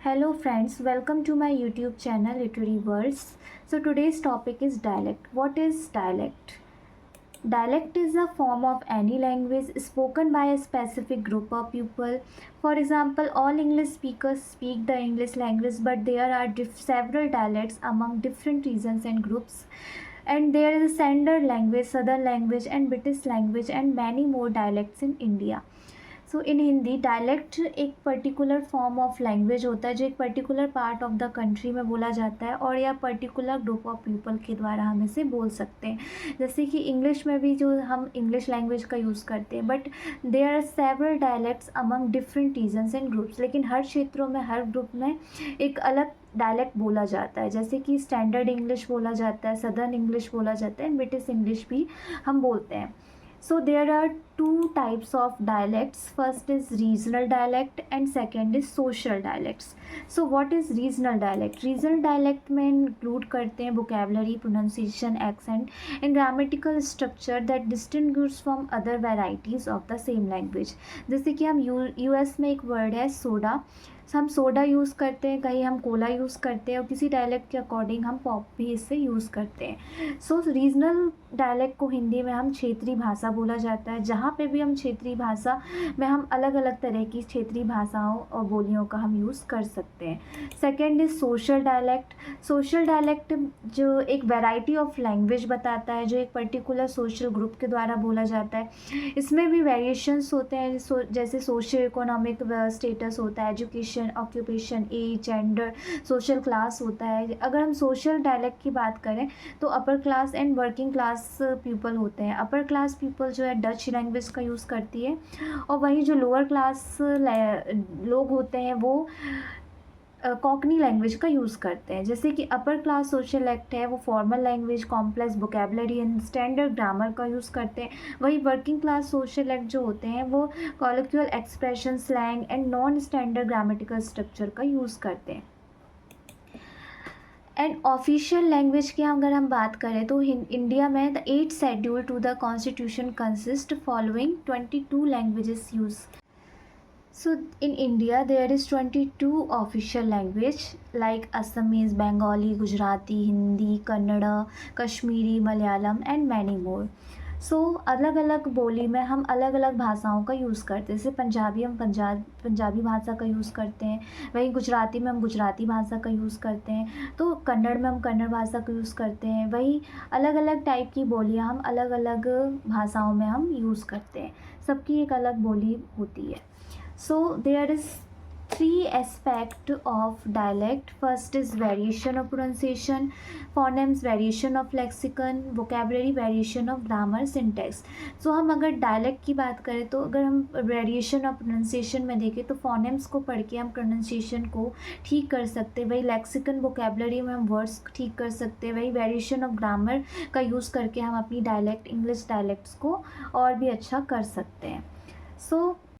Hello friends, welcome to my YouTube channel Literary Words. So today's topic is dialect. What is dialect? Dialect is a form of any language spoken by a specific group of people. For example, all English speakers speak the English language, but there are several dialects among different regions and groups. And there is a standard language, southern language, and British language, and many more dialects in India. So in Hindi dialect एक particular form of language होता है जो एक particular part of the country में बोला जाता है और या पर्टिकुलर ग्रुप ऑफ पीपल के द्वारा हम इसे बोल सकते हैं। जैसे कि इंग्लिश में भी जो हम इंग्लिश लैंग्वेज का यूज़ करते हैं, but there are several dialects among different regions and groups. लेकिन हर क्षेत्रों में, हर ग्रुप में एक अलग डायलेक्ट बोला जाता है। जैसे कि स्टैंडर्ड इंग्लिश बोला जाता है, सदर्न इंग्लिश बोला जाता है, एंड ब्रिटिश इंग्लिश भी हम बोलते हैं। So there are two types of dialects. First is regional dialect and second is social dialects. So what is regional dialect? Regional dialect में include करते हैं vocabulary, pronunciation, accent and grammatical structure that distinguish from other varieties of the same language. जैसे कि हम US में एक word है soda, हम सोडा यूज़ करते हैं, कहीं हम कोला यूज़ करते हैं और किसी डायलेक्ट के अकॉर्डिंग हम पॉप भी इससे यूज़ करते हैं। सो रीजनल डायलेक्ट को हिंदी में हम क्षेत्रीय भाषा बोला जाता है। जहाँ पे भी हम क्षेत्रीय भाषा में हम अलग अलग तरह की क्षेत्रीय भाषाओं और बोलियों का हम यूज़ कर सकते हैं। Second is social dialect. Social dialect जो एक वैरायटी ऑफ लैंग्वेज बताता है जो एक पर्टिकुलर सोशल ग्रुप के द्वारा बोला जाता है। इसमें भी वेरिएशंस होते हैं, जैसे सोशल इकोनॉमिक स्टेटस होता है, education, occupation, age, gender, social class होता है। अगर हम सोशल डायलेक्ट की बात करें तो upper class and working class people होते हैं। अपर क्लास पीपल जो है डच लैंग्वेज का यूज़ करती है और वहीं जो लोअर क्लास लोग होते हैं वो कॉकनी लैंग्वेज का यूज़ करते हैं। जैसे कि अपर क्लास सोशल एक्ट है वो formal language, complex vocabulary and standard grammar का यूज़ करते हैं। वहीं वर्किंग क्लास सोशल एक्ट जो होते हैं वो colloquial expression, slang and non standard grammatical structure का यूज़ करते हैं। एंड ऑफिशियल लैंग्वेज की अगर हम बात करें तो इंडिया में the 8th schedule to the constitution consist following 22 languages use. So in India there is 22 official language like Assamese, Bengali, Gujarati, Hindi, Kannada, Kashmiri, Malayalam and many more. सो अलग अलग बोली में हम अलग अलग भाषाओं का यूज़ करते हैं। जैसे पंजाबी हम पंजाबी भाषा का यूज़ करते हैं, वहीं गुजराती में हम गुजराती भाषा का यूज़ करते हैं, तो कन्नड़ में हम कन्नड़ भाषा का यूज़ करते हैं। वही अलग अलग टाइप की बोलियां हम अलग अलग भाषाओं में हम यूज़ करते हैं। सबकी एक अलग बोली होती है। So there is three aspect of dialect. First is variation of pronunciation, phonemes, variation of lexicon, vocabulary, variation of grammar, syntax. So हम अगर dialect की बात करें तो अगर हम variation of pronunciation में देखें तो phonemes को पढ़ के हम pronunciation को ठीक कर सकते हैं। वही lexicon, vocabulary में हम words ठीक कर सकते हैं। वही variation of grammar का यूज़ करके हम अपनी dialect, English dialects को और भी अच्छा कर सकते हैं। So